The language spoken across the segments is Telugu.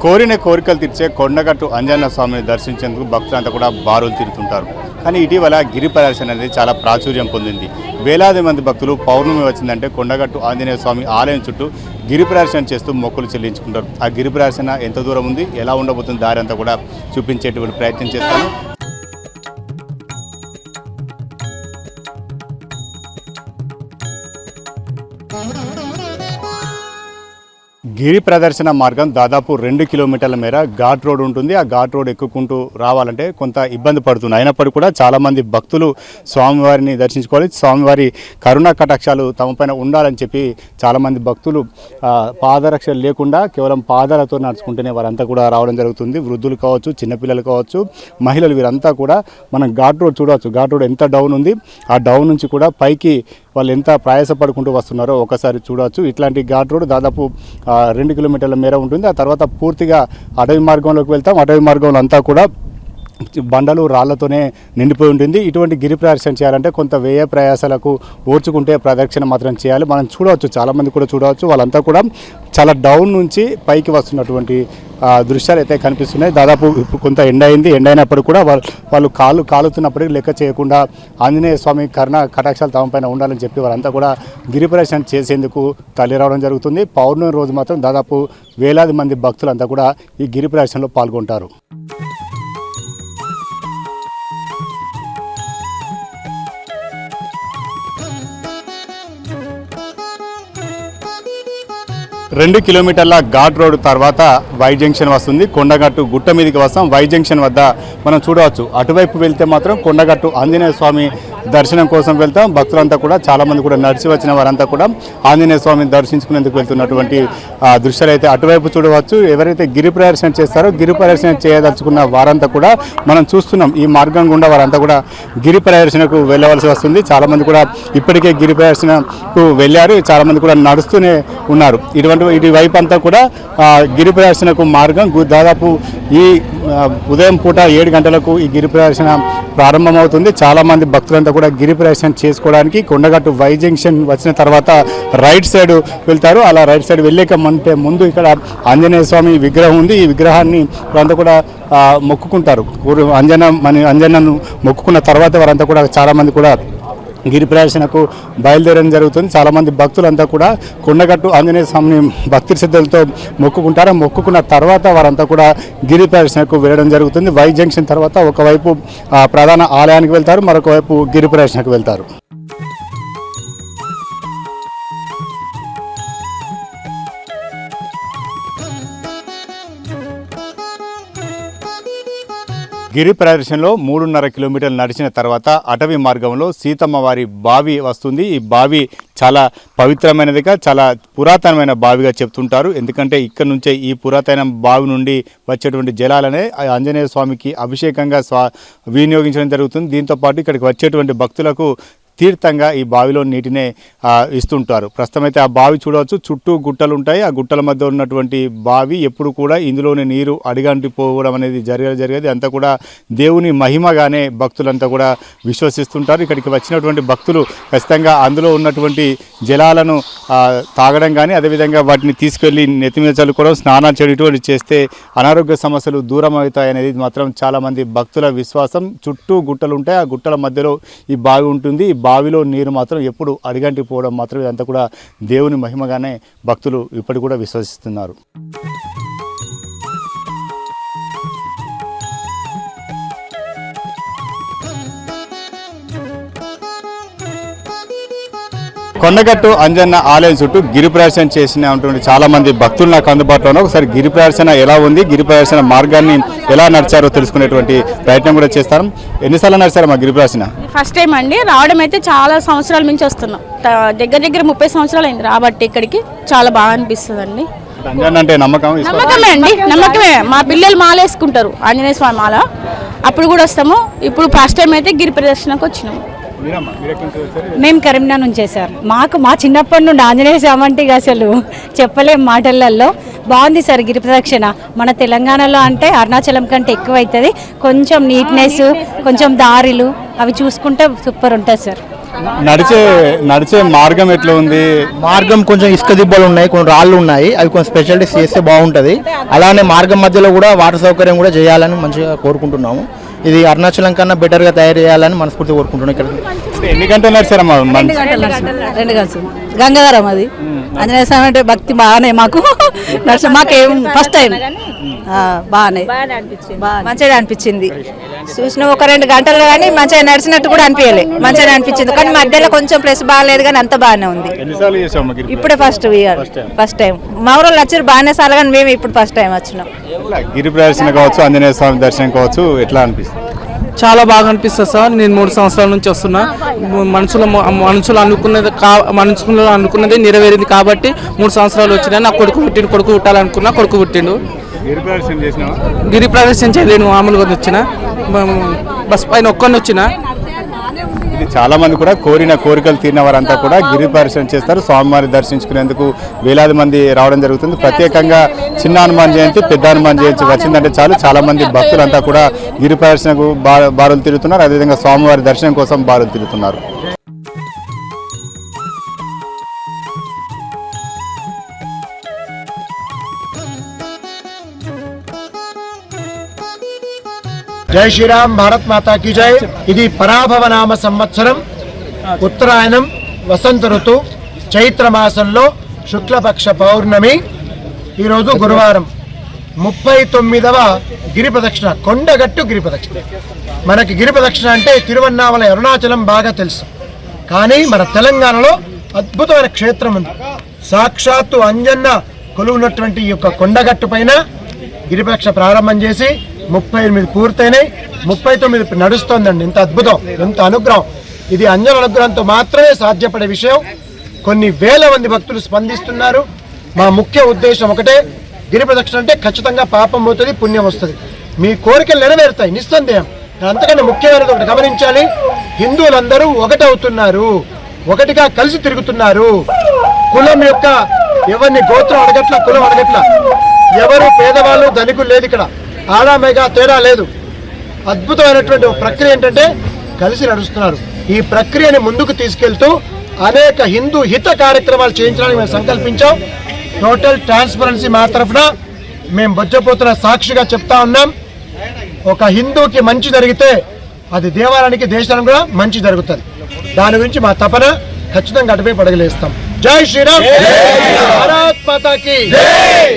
కోరిన కోరికలు తీర్చే కొండగట్టు అంజన్న స్వామిని దర్శించేందుకు భక్తులంతా కూడా బారులు తీరుతుంటారు. కానీ ఇటీవల గిరి ప్రదర్శన అనేది చాలా ప్రాచుర్యం పొందింది. వేలాది మంది భక్తులు పౌర్ణమి వచ్చిందంటే కొండగట్టు ఆంజనేయ స్వామి ఆలయం చుట్టూ గిరి ప్రదర్శన చేస్తూ మొక్కులు చెల్లించుకుంటారు. ఆ గిరి ప్రదర్శన ఎంత దూరం ఉంది, ఎలా ఉండబోతుంది, దారి అంతా కూడా చూపించేటువంటి ప్రయత్నం చేస్తాను. గిరి ప్రదర్శన మార్గం దాదాపు 2 కిలోమీటర్ల మేర ఘాట్ రోడ్ ఉంటుంది. ఆ ఘాట్ రోడ్ ఎక్కుకుంటూ రావాలంటే కొంత ఇబ్బంది పడుతుంది. అయినప్పటికీ కూడా చాలామంది భక్తులు స్వామివారిని దర్శించుకోవాలి, స్వామివారి కరుణా కటాక్షాలు తమపైన ఉండాలని చెప్పి చాలామంది భక్తులు పాదరక్షలు లేకుండా కేవలం పాదాలతో నడుచుకుంటూనే వారంతా కూడా రావడం జరుగుతుంది. వృద్ధులు కావచ్చు, చిన్నపిల్లలు కావచ్చు, మహిళలు, వీరంతా కూడా మనం ఘాట్ రోడ్ చూడవచ్చు. ఘాట్ రోడ్ ఎంత డౌన్ ఉంది, ఆ డౌన్ నుంచి కూడా పైకి వాళ్ళు ఎంత ప్రయాసపడుకుంటూ వస్తున్నారో ఒకసారి చూడవచ్చు. ఇట్లాంటి ఘాట్ రోడ్ దాదాపు 2 కిలోమీటర్ల మేర ఉంటుంది. ఆ తర్వాత పూర్తిగా అటవీ మార్గంలోకి వెళ్తాం. అటవీ మార్గంలో అంతా కూడా బండలు రాళ్లతోనే నిండిపోయి ఉంటుంది. ఇటువంటి గిరి ప్రదక్షిణ చేయాలంటే కొంత వ్యయ ప్రయాసాలకు ఓర్చుకుంటే ప్రదక్షిణ మాత్రం చేయాలి. మనం చూడవచ్చు, చాలామంది కూడా చూడవచ్చు, వాళ్ళంతా కూడా చాలా డౌన్ నుంచి పైకి వస్తున్నటువంటి దృశ్యాలు అయితే కనిపిస్తున్నాయి. దాదాపు కొంత ఎండ అయింది. ఎండ అయినప్పుడు కూడా వాళ్ళు కాలుతున్నప్పటికీ లెక్క చేయకుండా ఆంజనేయ స్వామి కరుణ కటాక్షాలు తమ పైన ఉండాలని చెప్పి వారంతా కూడా గిరి ప్రదక్షిణ చేసేందుకు తరలి రావడం జరుగుతుంది. పౌర్ణమి రోజు మాత్రం దాదాపు వేలాది మంది భక్తులంతా కూడా ఈ గిరి ప్రదక్షిణలో పాల్గొంటారు. రెండు కిలోమీటర్ల ఘాట్ రోడ్ తర్వాత వై జంక్షన్ వస్తుంది. కొండగట్టు గుట్ట మీదకి వస్తాం. వై జంక్షన్ వద్ద మనం చూడవచ్చు, అటువైపు వెళ్తే మాత్రం కొండగట్టు ఆంజనేయ స్వామి దర్శనం కోసం వెళ్తాం. భక్తులంతా కూడా చాలామంది కూడా నడిచి వచ్చిన వారంతా కూడా ఆంజనేయ స్వామిని దర్శించుకునేందుకు వెళ్తున్నటువంటి దృశ్యాలు అయితే అటువైపు చూడవచ్చు. ఎవరైతే గిరి ప్రదర్శన చేస్తారో గిరి ప్రదర్శన చేయదలుచుకున్న వారంతా కూడా మనం చూస్తున్నాం. ఈ మార్గం గుండా వారంతా కూడా గిరి ప్రదర్శనకు వెళ్ళవలసి వస్తుంది. చాలామంది కూడా ఇప్పటికే గిరి ప్రదర్శనకు వెళ్ళారు, చాలామంది కూడా నడుస్తూనే ఉన్నారు. ఇటు వైపు అంతా కూడా గిరి ప్రదర్శనకు మార్గం దాదాపు ఈ ఉదయం పూట 7 గంటలకు ఈ గిరి ప్రదర్శన ప్రారంభమవుతుంది. చాలామంది భక్తులంతా కూడా గిరి ప్రదర్శన చేసుకోవడానికి కొండగట్టు వై జంక్షన్ వచ్చిన తర్వాత రైట్ సైడ్ వెళ్తారు. అలా రైట్ సైడ్ వెళ్ళేకమంటే ముందు ఇక్కడ ఆంజనేయ స్వామి విగ్రహం ఉంది. ఈ విగ్రహాన్ని వారంతా కూడా మొక్కుకుంటారు. అంజనను మొక్కుకున్న తర్వాత వారంతా కూడా చాలామంది కూడా గిరి ప్రదర్శనకు బయలుదేరడం జరుగుతుంది. చాలామంది భక్తులంతా కూడా కొండగట్టు ఆంజనేయ స్వామిని భక్తి శ్రద్ధలతో మొక్కుకుంటారు. మొక్కుకున్న తర్వాత వారంతా కూడా గిరి ప్రదర్శనకు వెళ్ళడం జరుగుతుంది. వై జంక్షన్ తర్వాత ఒకవైపు ప్రధాన ఆలయానికి వెళ్తారు, మరొక వైపు గిరి ప్రదర్శనకు వెళ్తారు. గిరి ప్రదర్శనలో 3.5 కిలోమీటర్లు నడిచిన తర్వాత అటవీ మార్గంలో సీతమ్మ వారి బావి వస్తుంది. ఈ బావి చాలా పవిత్రమైనదిగా, చాలా పురాతనమైన బావిగా చెప్తుంటారు. ఎందుకంటే ఇక్కడ నుంచే ఈ పురాతన బావి నుండి వచ్చేటువంటి జలాలనే ఆంజనేయ స్వామికి అభిషేకంగా వినియోగించడం జరుగుతుంది. దీంతోపాటు ఇక్కడికి వచ్చేటువంటి భక్తులకు తీర్థంగా ఈ బావిలో నీటినే ఇస్తుంటారు. ప్రస్తుతం అయితే ఆ బావి చూడవచ్చు, చుట్టూ గుట్టలు ఉంటాయి. ఆ గుట్టల మధ్య ఉన్నటువంటి బావి ఎప్పుడు కూడా ఇందులోని నీరు అడిగంటిపోవడం అనేది జరిగేది. అంతా కూడా దేవుని మహిమగానే భక్తులంతా కూడా విశ్వసిస్తుంటారు. ఇక్కడికి వచ్చినటువంటి భక్తులు ఖచ్చితంగా అందులో ఉన్నటువంటి జలాలను తాగడం కానీ, అదేవిధంగా వాటిని తీసుకెళ్లి నెత్తిమీద చల్లుకోవడం, స్నానాలు చేయడం ఇటువంటి చేస్తే అనారోగ్య సమస్యలు దూరం అవుతాయి అనేది మాత్రం చాలామంది భక్తుల విశ్వాసం. చుట్టూ గుట్టలు ఉంటాయి, ఆ గుట్టల మధ్యలో ఈ బావి ఉంటుంది. ఈ బావిలో నీరు మాత్రం ఎప్పుడు అడిగంటిపోవడం మాత్రం ఇదంతా కూడా దేవుని మహిమగానే భక్తులు ఇప్పటికి కూడా విశ్వసిస్తున్నారు. కొండగట్టు అంజన్న ఆలయం చుట్టూ గిరి ప్రదర్శన చేసినటువంటి చాలా మంది భక్తులు నాకు అందుబాటులో. ఒకసారి గిరి ప్రదర్శన ఎలా ఉంది, గిరి ప్రదర్శన మార్గాన్ని ఎలా నడిచారో తెలుసుకునేటువంటి ప్రయత్నం కూడా చేస్తాం. ఎన్నిసార్లు నడిచారు మా గిరి ప్రదర్శన? ఫస్ట్ టైం అండి రావడం. అయితే చాలా సంవత్సరాల నుంచి వస్తున్నాం, దగ్గర 30 సంవత్సరాలు అయింది రాబట్టి. ఇక్కడికి చాలా బాగా అనిపిస్తుంది అండి. అంటే నమ్మకమే అండి, నమ్మకమే. మా పిల్లలు మాలేసుకుంటారు ఆంజనేయ స్వామి మాల, అప్పుడు కూడా వస్తాము. ఇప్పుడు ఫస్ట్ టైం అయితే గిరి ప్రదర్శనకు వచ్చినాము. మేము కరీంనగర్ నుంచి సార్. మా చిన్నప్పటి నుండి ఆంజనేయ స్వామి అంటే అసలు చెప్పలేం మాటలలో. బాగుంది సార్ గిరి ప్రదక్షిణ. మన తెలంగాణలో అంటే అరుణాచలం కంటే ఎక్కువ అవుతుంది. కొంచెం నీట్నెస్, కొంచెం దారిలు అవి చూసుకుంటే సూపర్ ఉంటుంది సార్. నడిచే మార్గం ఎట్లా ఉంది? మార్గం కొంచెం ఇసుక దిబ్బలు ఉన్నాయి, కొన్ని రాళ్ళు ఉన్నాయి, అవి కొంచెం స్పెషాలిటీస్ చేస్తే బాగుంటుంది. అలానే మార్గం మధ్యలో కూడా వాటర్ సౌకర్యం కూడా చేయాలని మంచిగా కోరుకుంటున్నాము. ఇది అరుణాచలం కన్నా బెటర్గా తయారు చేయాలని మనస్ఫూర్తిగా కోరుకుంటున్నాం. ఇక్కడ ఎన్ని గంటలు నడిచారమ్మా? 2 గంటలు. గంగాధరం అది ఆంజనేయ స్వామి అంటే భక్తి బాగానే మాకు మాకేం ఫస్ట్ టైం బాగానే మంచిగా అనిపించింది. చూసిన ఒక 2 గంటలు కానీ మంచిగా నడిచినట్టు కూడా అనిపించలే, మంచిగా అనిపించింది. కానీ మధ్యలో కొంచెం ప్లేస్ బాగాలేదు కానీ అంత బాగానే ఉంది. ఇప్పుడే ఫస్ట్ టైం మా ఊళ్ళో వచ్చారు బాగానే సార్లు, కానీ మేము ఇప్పుడు ఫస్ట్ టైం వచ్చినాం. గిరి ప్రదర్శన కావచ్చు, ఆంజనేయ స్వామి దర్శనం కావచ్చు, ఎట్లా అనిపిస్తుంది? చాలా బాగా అనిపిస్తుంది సార్. నేను 3 సంవత్సరాల నుంచి వస్తున్నా. మనుషులు అనుకున్నది నెరవేరింది కాబట్టి 3 సంవత్సరాలు వచ్చినా. నా కొడుకు పుట్టాలనుకున్నా, కొడుకు పుట్టిండు. గిరి ప్రదర్శన చేయలేను, మామూలుగా వచ్చిన బస్ పైన ఒక్కడిని వచ్చిన. ఇది చాలా మంది కూడా కోరికలు తీరిన వారంతా కూడా గిరి ప్రదర్శన చేస్తారు. స్వామివారి దర్శించుకునేందుకు వేలాది మంది రావడం జరుగుతుంది. ప్రత్యేకంగా చిన్న హనుమాన్ జయంతి, పెద్ద హనుమాన్ జయంతి వచ్చిందంటే చాలా మంది భక్తులంతా కూడా గిరి ప్రదర్శనకు బారులు తిరుగుతున్నారు. అదేవిధంగా స్వామివారి దర్శనం కోసం బారులు తిరుగుతున్నారు. జై శ్రీరామ్, భారత్ మాతా కీ జై. ఇది పరాభవనామ సంవత్సరం, ఉత్తరాయణం, వసంత ఋతు, చైత్ర మాసంలో శుక్లపక్ష పౌర్ణమి. ఈరోజు గురువారం 39వ గిరి ప్రదక్షిణ, కొండగట్టు గిరి ప్రదక్షిణ. మనకి గిరి ప్రదక్షిణ అంటే తిరువన్నామలై, అరుణాచలం బాగా తెలుసు. కానీ మన తెలంగాణలో అద్భుతమైన క్షేత్రం ఉంది. సాక్షాత్తు అంజన్న కొలువున్నటువంటి ఈ యొక్క కొండగట్టు పైన గిరి ప్రదక్షిణ ప్రారంభం చేసి 38 పూర్తయినాయి, 39 నడుస్తోందండి. ఎంత అద్భుతం, ఎంత అనుగ్రహం! ఇది అంజన అనుగ్రహంతో మాత్రమే సాధ్యపడే విషయం. కొన్ని వేల మంది భక్తులు స్పందిస్తున్నారు. మా ముఖ్య ఉద్దేశం ఒకటే, గిరి ప్రదక్షిణ అంటే ఖచ్చితంగా పాపం పోతుంది, పుణ్యం వస్తుంది, మీ కోరికలు నెరవేరుతాయి నిస్సందేహం. అంతకన్నా ముఖ్యమైనది ఒకటి గమనించాలి, హిందువులందరూ ఒకటవుతున్నారు, ఒకటిగా కలిసి తిరుగుతున్నారు. కులం యొక్క ఎవరిని గోత్రం అడగట్ల, కులం అడగట్ల, ఎవరు పేదవాళ్ళు ధనికులు లేదు, ఇక్కడ ఆడామేగా తేడా లేదు. అద్భుతమైనటువంటి ప్రక్రియ ఏంటంటే కలిసి నడుస్తున్నారు. ఈ ప్రక్రియని ముందుకు తీసుకెళ్తూ అనేక హిందూ హిత కార్యక్రమాలు చేయించడానికి మేము సంకల్పించాం. టోటల్ ట్రాన్స్పరెన్సీ మా తరఫున మేము బొజ్జపోతున్న సాక్షిగా చెప్తా ఉన్నాం. ఒక హిందూకి మంచి జరిగితే అది దేవాలయానికి, దేశానికి కూడా మంచి జరుగుతుంది. దాని గురించి మా తపన, ఖచ్చితంగా అటుపై పడగలేస్తాం. జై శ్రీరామ్, భారత్ మాతా కీ జై.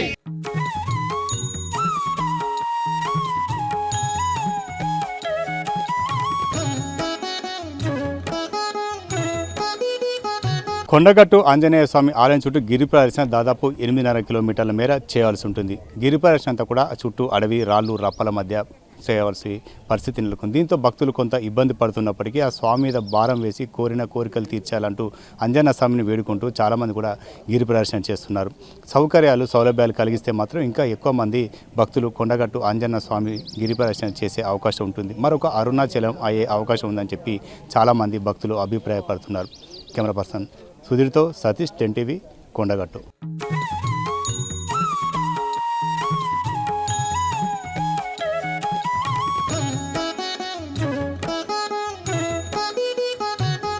కొండగట్టు ఆంజనేయ స్వామి ఆలయం చుట్టూ గిరి ప్రదర్శన దాదాపు 8.5 కిలోమీటర్ల మేర చేయాల్సి ఉంటుంది. గిరి ప్రదర్శన అంతా కూడా చుట్టూ అడవి, రాళ్ళు, రప్పల మధ్య చేయవలసి పరిస్థితి నెలకొంది. దీంతో భక్తులు కొంత ఇబ్బంది పడుతున్నప్పటికీ ఆ స్వామి మీద భారం వేసి కోరికలు తీర్చాలంటూ అంజన్న స్వామిని వేడుకుంటూ చాలామంది కూడా గిరి ప్రదర్శన చేస్తున్నారు. సౌలభ్యాలు కలిగిస్తే మాత్రం ఇంకా ఎక్కువ మంది భక్తులు కొండగట్టు ఆంజన్న స్వామి గిరి ప్రదర్శన చేసే అవకాశం ఉంటుంది. మరొక అరుణాచలం అయ్యే అవకాశం ఉందని చెప్పి చాలామంది భక్తులు అభిప్రాయపడుతున్నారు. కెమెరా పర్సన్ సుధీర్తో సతీష్, 10 టీవీ, కొండగట్టు.